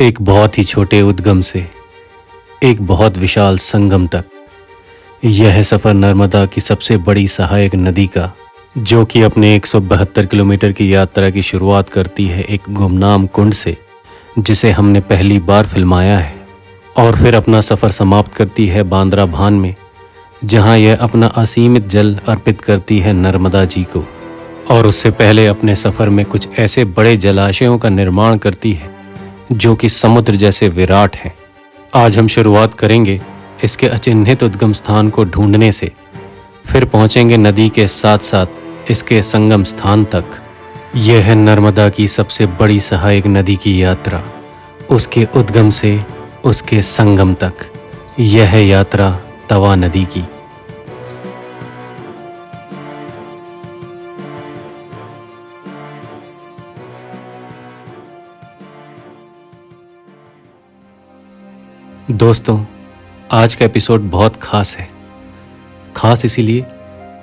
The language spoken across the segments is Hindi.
एक बहुत ही छोटे उद्गम से एक बहुत विशाल संगम तक। यह सफ़र नर्मदा की सबसे बड़ी सहायक नदी का, जो कि अपने 172 किलोमीटर की यात्रा की शुरुआत करती है एक गुमनाम कुंड से, जिसे हमने पहली बार फिल्माया है, और फिर अपना सफ़र समाप्त करती है बांद्रा भान में, जहां यह अपना असीमित जल अर्पित करती है नर्मदा जी को। और उससे पहले अपने सफ़र में कुछ ऐसे बड़े जलाशयों का निर्माण करती है जो कि समुद्र जैसे विराट हैं। आज हम शुरुआत करेंगे इसके अचिन्हित उद्गम स्थान को ढूंढने से, फिर पहुंचेंगे नदी के साथ साथ इसके संगम स्थान तक। यह है नर्मदा की सबसे बड़ी सहायक नदी की यात्रा, उसके उद्गम से उसके संगम तक। यह है यात्रा तवा नदी की। दोस्तों, आज का एपिसोड बहुत खास है। खास इसीलिए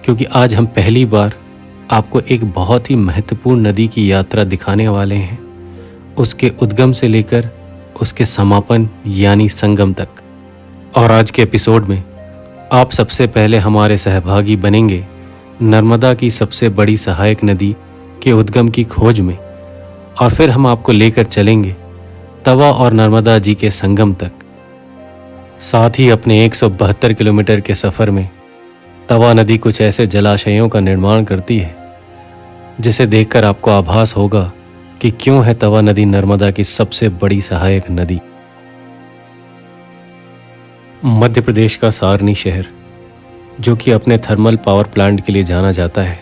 क्योंकि आज हम पहली बार आपको एक बहुत ही महत्वपूर्ण नदी की यात्रा दिखाने वाले हैं, उसके उद्गम से लेकर उसके समापन यानी संगम तक। और आज के एपिसोड में आप सबसे पहले हमारे सहभागी बनेंगे नर्मदा की सबसे बड़ी सहायक नदी के उद्गम की खोज में, और फिर हम आपको लेकर चलेंगे तवा और नर्मदा जी के संगम तक। साथ ही अपने 172 किलोमीटर के सफ़र में तवा नदी कुछ ऐसे जलाशयों का निर्माण करती है जिसे देखकर आपको आभास होगा कि क्यों है तवा नदी नर्मदा की सबसे बड़ी सहायक नदी। मध्य प्रदेश का सारनी शहर, जो कि अपने थर्मल पावर प्लांट के लिए जाना जाता है,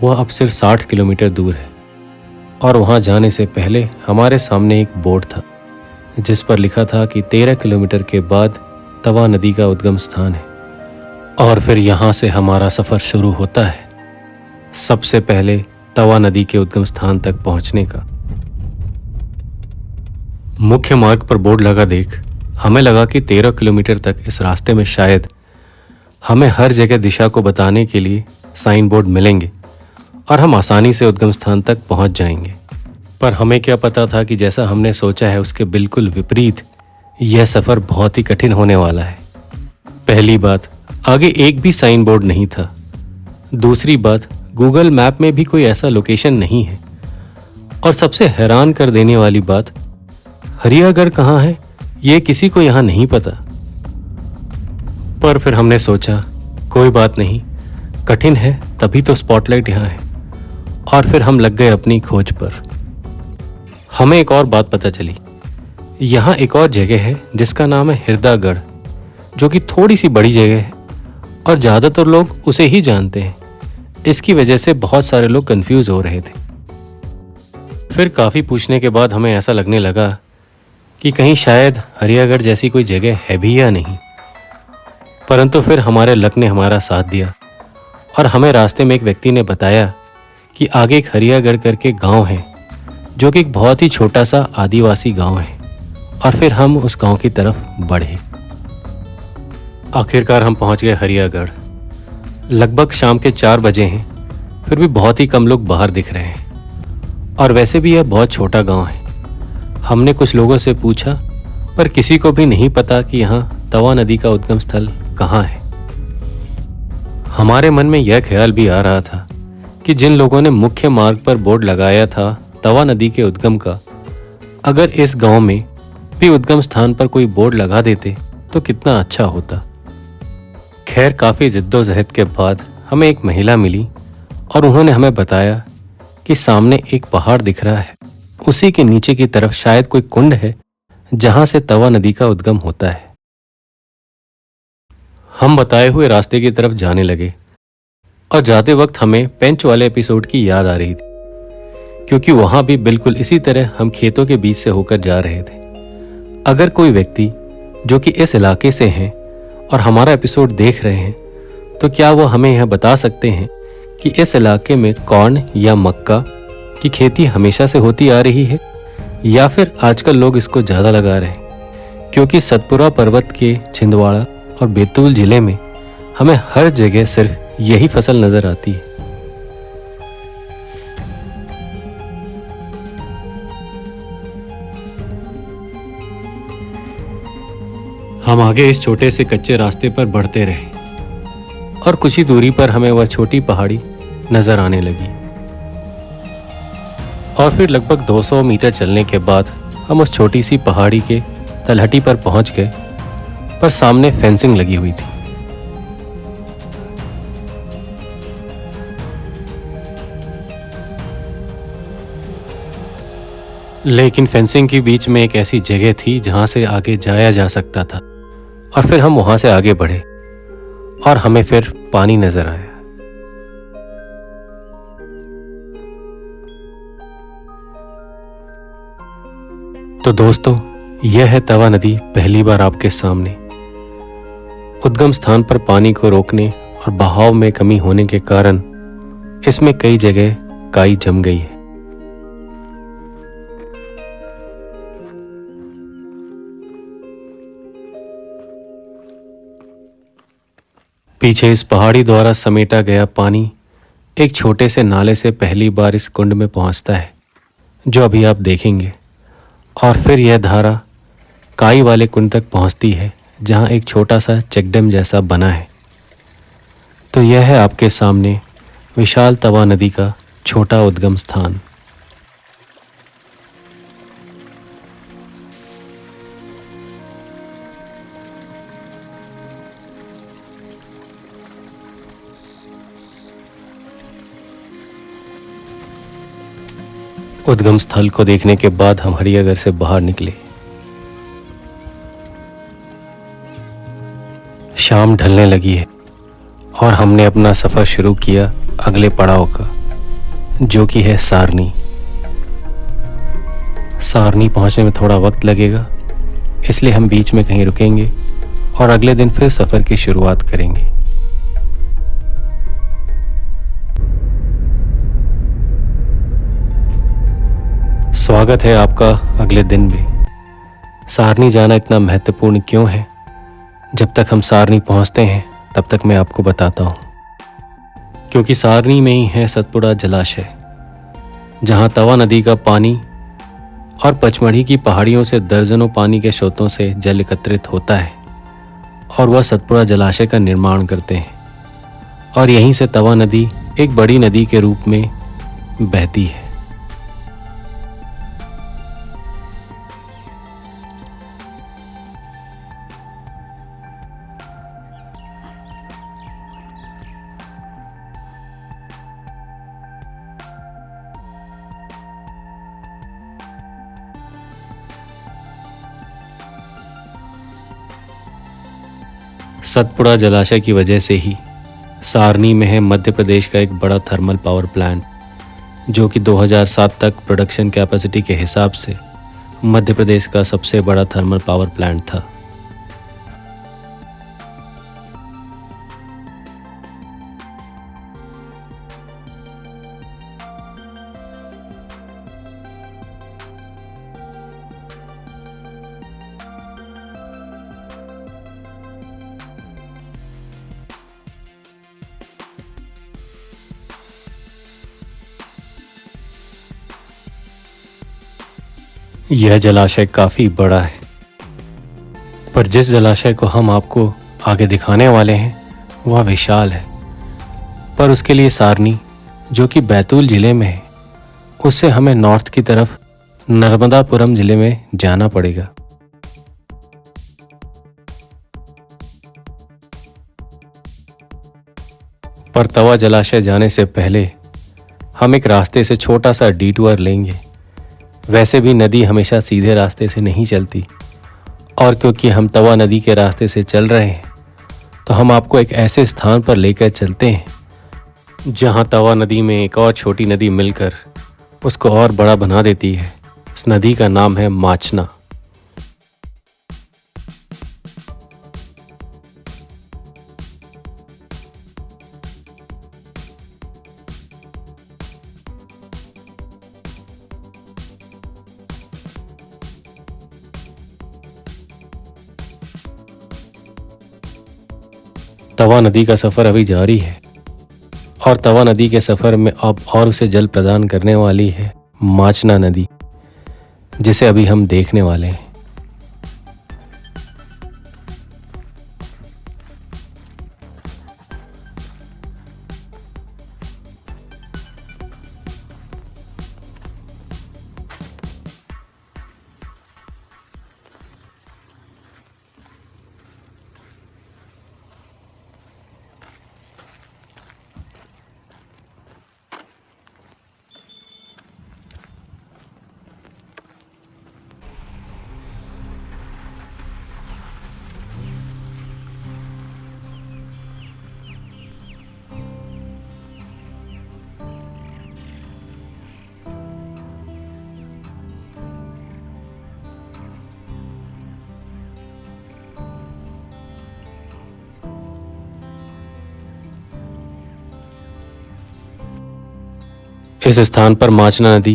वह अब सिर्फ 60 किलोमीटर दूर है। और वहां जाने से पहले हमारे सामने एक बोर्ड था जिस पर लिखा था कि 13 किलोमीटर के बाद तवा नदी का उद्गम स्थान है। और फिर यहां से हमारा सफर शुरू होता है, सबसे पहले तवा नदी के उद्गम स्थान तक पहुंचने का। मुख्य मार्ग पर बोर्ड लगा देख हमें लगा कि 13 किलोमीटर तक इस रास्ते में शायद हमें हर जगह दिशा को बताने के लिए साइन बोर्ड मिलेंगे और हम आसानी से उद्गम स्थान तक पहुंच जाएंगे। पर हमें क्या पता था कि जैसा हमने सोचा है उसके बिल्कुल विपरीत यह सफ़र बहुत ही कठिन होने वाला है। पहली बात, आगे एक भी साइन बोर्ड नहीं था। दूसरी बात, गूगल मैप में भी कोई ऐसा लोकेशन नहीं है। और सबसे हैरान कर देने वाली बात, हरियागढ़ कहाँ है यह किसी को यहाँ नहीं पता। पर फिर हमने सोचा कोई बात नहीं, कठिन है तभी तो स्पॉटलाइट यहाँ है। और फिर हम लग गए अपनी खोज पर। हमें एक और बात पता चली, यहाँ एक और जगह है जिसका नाम है हृदयगढ़, जो कि थोड़ी सी बड़ी जगह है और ज़्यादातर लोग उसे ही जानते हैं। इसकी वजह से बहुत सारे लोग कंफ्यूज हो रहे थे। फिर काफ़ी पूछने के बाद हमें ऐसा लगने लगा कि कहीं शायद हरियागढ़ जैसी कोई जगह है भी या नहीं। परंतु फिर हमारे लक ने हमारा साथ दिया और हमें रास्ते में एक व्यक्ति ने बताया कि आगे एक हरियागढ़ करके गांव है, जो कि एक बहुत ही छोटा सा आदिवासी गांव है। और फिर हम उस गांव की तरफ बढ़े। आखिरकार हम पहुंच गए हरियागढ़। लगभग शाम के 4 बजे हैं, फिर भी बहुत ही कम लोग बाहर दिख रहे हैं। और वैसे भी यह बहुत छोटा गांव है। हमने कुछ लोगों से पूछा, पर किसी को भी नहीं पता कि यहाँ तवा नदी का उद्गम स्थल कहाँ है। हमारे मन में यह ख्याल भी आ रहा था कि जिन लोगों ने मुख्य मार्ग पर बोर्ड लगाया था तवा नदी के उद्गम का, अगर इस गांव में भी उद्गम स्थान पर कोई बोर्ड लगा देते तो कितना अच्छा होता। खैर, काफी जिद्दोजहद के बाद हमें एक महिला मिली और उन्होंने हमें बताया कि सामने एक पहाड़ दिख रहा है, उसी के नीचे की तरफ शायद कोई कुंड है जहां से तवा नदी का उद्गम होता है। हम बताए हुए रास्ते की तरफ जाने लगे और जाते वक्त हमें पेंच वाले एपिसोड की याद आ रही थी, क्योंकि वहां भी बिल्कुल इसी तरह हम खेतों के बीच से होकर जा रहे थे। अगर कोई व्यक्ति जो कि इस इलाके से हैं और हमारा एपिसोड देख रहे हैं, तो क्या वो हमें यह बता सकते हैं कि इस इलाके में कॉर्न या मक्का की खेती हमेशा से होती आ रही है, या फिर आजकल लोग इसको ज़्यादा लगा रहे हैं? क्योंकि सतपुरा पर्वत के छिंदवाड़ा और बैतूल जिले में हमें हर जगह सिर्फ यही फसल नजर आती है। हम आगे इस छोटे से कच्चे रास्ते पर बढ़ते रहे और कुछ ही दूरी पर हमें वह छोटी पहाड़ी नजर आने लगी। और फिर लगभग 200 मीटर चलने के बाद हम उस छोटी सी पहाड़ी के तलहटी पर पहुंच गए, पर सामने फेंसिंग लगी हुई थी। लेकिन फेंसिंग के बीच में एक ऐसी जगह थी जहां से आगे जाया जा सकता था। और फिर हम वहां से आगे बढ़े और हमें फिर पानी नजर आया। तो दोस्तों, यह है तवा नदी पहली बार आपके सामने। उद्गम स्थान पर पानी को रोकने और बहाव में कमी होने के कारण इसमें कई जगह काई जम गई है। पीछे इस पहाड़ी द्वारा समेटा गया पानी एक छोटे से नाले से पहली बार इस कुंड में पहुंचता है, जो अभी आप देखेंगे। और फिर यह धारा काई वाले कुंड तक पहुंचती है, जहां एक छोटा सा चेकडैम जैसा बना है। तो यह है आपके सामने विशाल तवा नदी का छोटा उद्गम स्थान। उद्गम स्थल को देखने के बाद हम हरियागढ़ से बाहर निकले। शाम ढलने लगी है और हमने अपना सफर शुरू किया अगले पड़ाव का, जो कि है सारनी। सारनी पहुंचने में थोड़ा वक्त लगेगा, इसलिए हम बीच में कहीं रुकेंगे और अगले दिन फिर सफर की शुरुआत करेंगे। स्वागत है आपका अगले दिन में। सारनी जाना इतना महत्वपूर्ण क्यों है? जब तक हम सारनी पहुंचते हैं तब तक मैं आपको बताता हूं। क्योंकि सारनी में ही है सतपुड़ा जलाशय, जहां तवा नदी का पानी और पचमढ़ी की पहाड़ियों से दर्जनों पानी के स्रोतों से जल एकत्रित होता है और वह सतपुड़ा जलाशय का निर्माण करते हैं। और यहीं से तवा नदी एक बड़ी नदी के रूप में बहती है। सतपुड़ा जलाशय की वजह से ही सारनी में है मध्य प्रदेश का एक बड़ा थर्मल पावर प्लांट, जो कि 2007 तक प्रोडक्शन कैपेसिटी के हिसाब से मध्य प्रदेश का सबसे बड़ा थर्मल पावर प्लांट था। यह जलाशय काफी बड़ा है, पर जिस जलाशय को हम आपको आगे दिखाने वाले हैं वह विशाल है। पर उसके लिए सारनी, जो कि बैतूल जिले में है, उससे हमें नॉर्थ की तरफ नर्मदापुरम जिले में जाना पड़ेगा। पर तवा जलाशय जाने से पहले हम एक रास्ते से छोटा सा डिटूर लेंगे। वैसे भी नदी हमेशा सीधे रास्ते से नहीं चलती, और क्योंकि हम तवा नदी के रास्ते से चल रहे हैं तो हम आपको एक ऐसे स्थान पर लेकर चलते हैं जहां तवा नदी में एक और छोटी नदी मिलकर उसको और बड़ा बना देती है। उस नदी का नाम है माचना। तवा नदी का सफर अभी जारी है और तवा नदी के सफर में अब और उसे जल प्रदान करने वाली है माचना नदी, जिसे अभी हम देखने वाले हैं। इस स्थान पर माचना नदी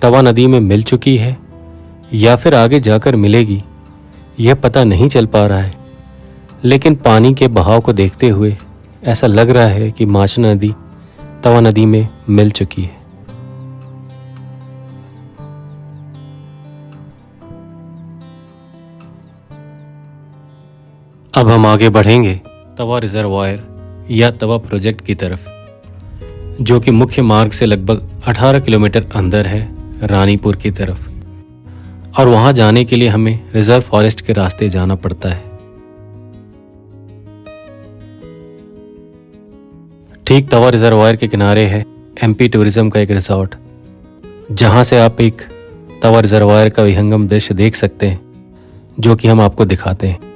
तवा नदी में मिल चुकी है या फिर आगे जाकर मिलेगी, यह पता नहीं चल पा रहा है, लेकिन पानी के बहाव को देखते हुए ऐसा लग रहा है कि माचना नदी तवा नदी में मिल चुकी है। अब हम आगे बढ़ेंगे तवा रिजर्वायर या तवा प्रोजेक्ट की तरफ, जो कि मुख्य मार्ग से लगभग 18 किलोमीटर अंदर है रानीपुर की तरफ, और वहां जाने के लिए हमें रिजर्व फॉरेस्ट के रास्ते जाना पड़ता है। ठीक तवा रिजर्वायर के किनारे है एमपी टूरिज्म का एक रिसोर्ट, जहां से आप एक तवा रिजर्वायर का विहंगम दृश्य देख सकते हैं, जो कि हम आपको दिखाते हैं।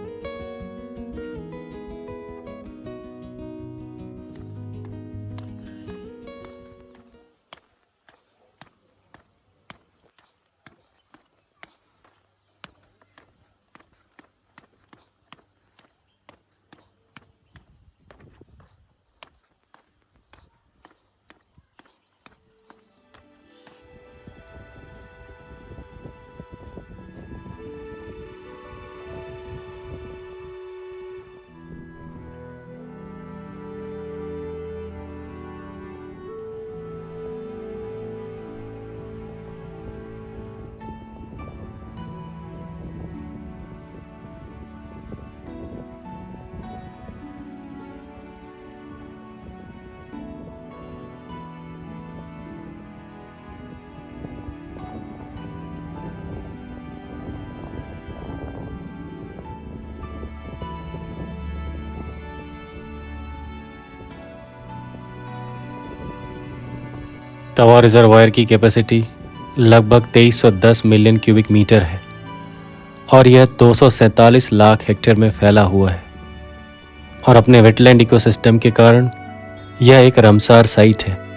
तवा रिजर्वायर की कैपेसिटी लगभग 2310 मिलियन क्यूबिक मीटर है और यह 247 लाख हेक्टेयर में फैला हुआ है, और अपने वेटलैंड इकोसिस्टम के कारण यह एक रामसार साइट है।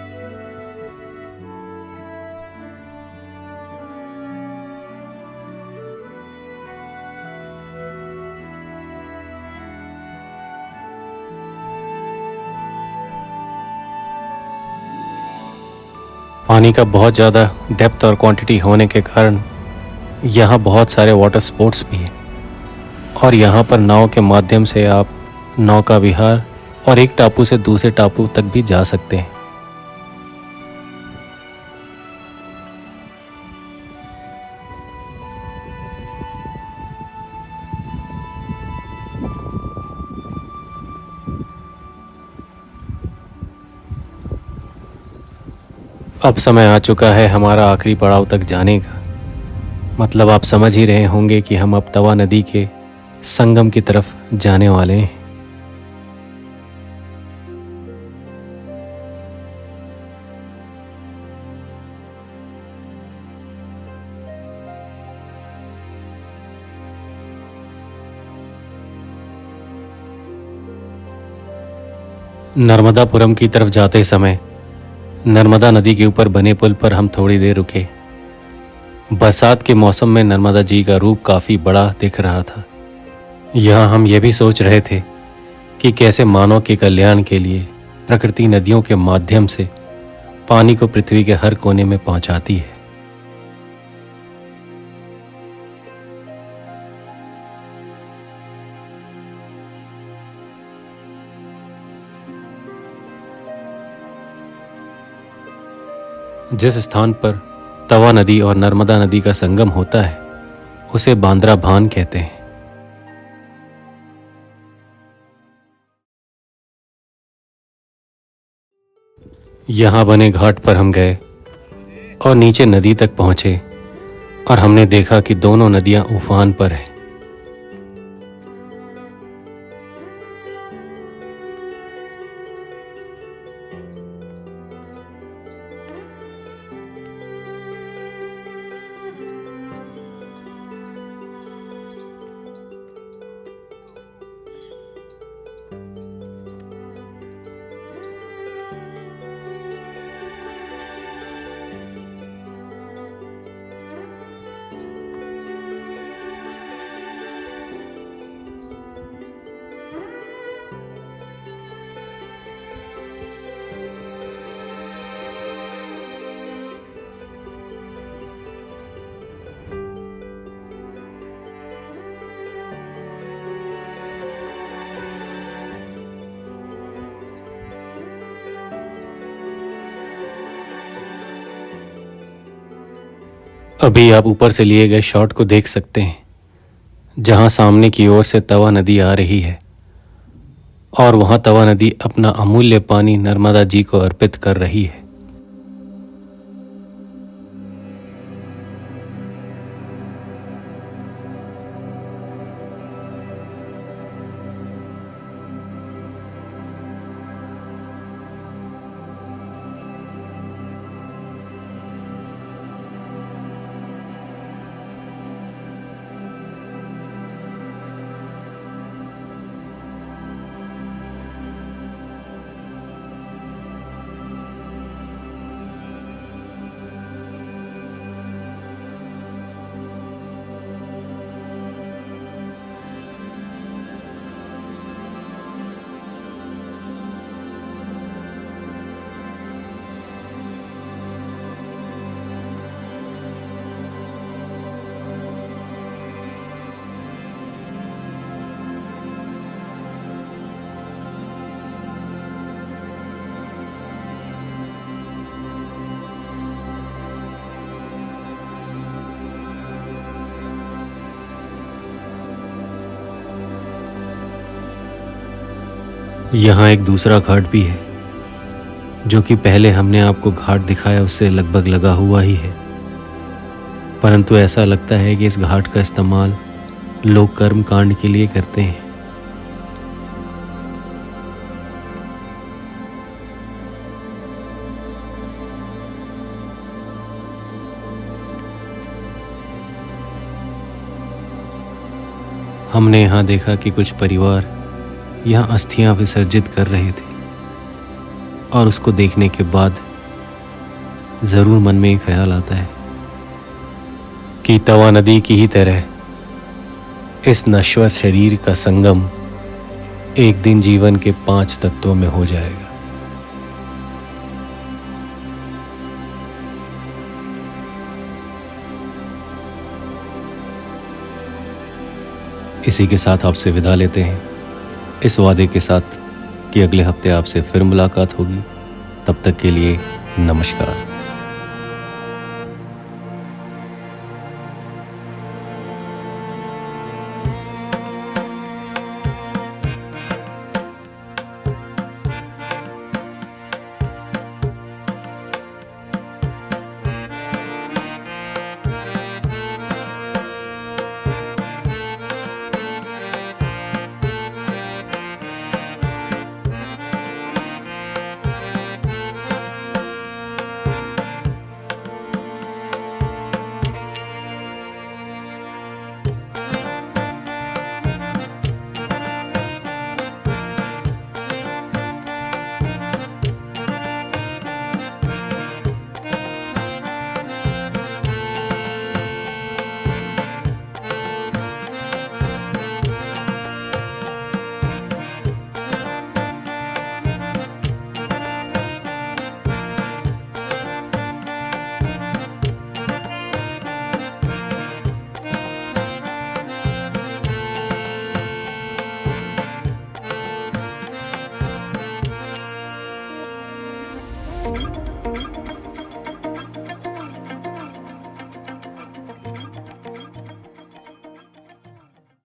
पानी का बहुत ज़्यादा डेप्थ और क्वांटिटी होने के कारण यहाँ बहुत सारे वाटर स्पोर्ट्स भी हैं, और यहाँ पर नाव के माध्यम से आप नौका विहार और एक टापू से दूसरे टापू तक भी जा सकते हैं। अब समय आ चुका है हमारा आखिरी पड़ाव तक जाने का, मतलब आप समझ ही रहे होंगे कि हम अब तवा नदी के संगम की तरफ जाने वाले हैं। नर्मदापुरम की तरफ जाते समय नर्मदा नदी के ऊपर बने पुल पर हम थोड़ी देर रुके। बरसात के मौसम में नर्मदा जी का रूप काफ़ी बड़ा दिख रहा था। यहाँ हम ये भी सोच रहे थे कि कैसे मानव के कल्याण के लिए प्रकृति नदियों के माध्यम से पानी को पृथ्वी के हर कोने में पहुँचाती है। जिस स्थान पर तवा नदी और नर्मदा नदी का संगम होता है उसे बांद्रा भान कहते हैं। यहाँ बने घाट पर हम गए और नीचे नदी तक पहुंचे, और हमने देखा कि दोनों नदियां उफान पर हैं। अभी आप ऊपर से लिए गए शॉट को देख सकते हैं, जहां सामने की ओर से तवा नदी आ रही है और वहां तवा नदी अपना अमूल्य पानी नर्मदा जी को अर्पित कर रही है। यहाँ एक दूसरा घाट भी है, जो कि पहले हमने आपको घाट दिखाया उससे लगभग लगा हुआ ही है, परंतु ऐसा लगता है कि इस घाट का इस्तेमाल लोग कर्म कांड के लिए करते हैं। हमने यहाँ देखा कि कुछ परिवार यहाँ अस्थियां विसर्जित कर रहे थे और उसको देखने के बाद जरूर मन में एक ख्याल आता है कि तवा नदी की ही तरह इस नश्वर शरीर का संगम एक दिन जीवन के 5 तत्वों में हो जाएगा। इसी के साथ आपसे विदा लेते हैं, इस वादे के साथ कि अगले हफ्ते आपसे फिर मुलाकात होगी। तब तक के लिए नमस्कार।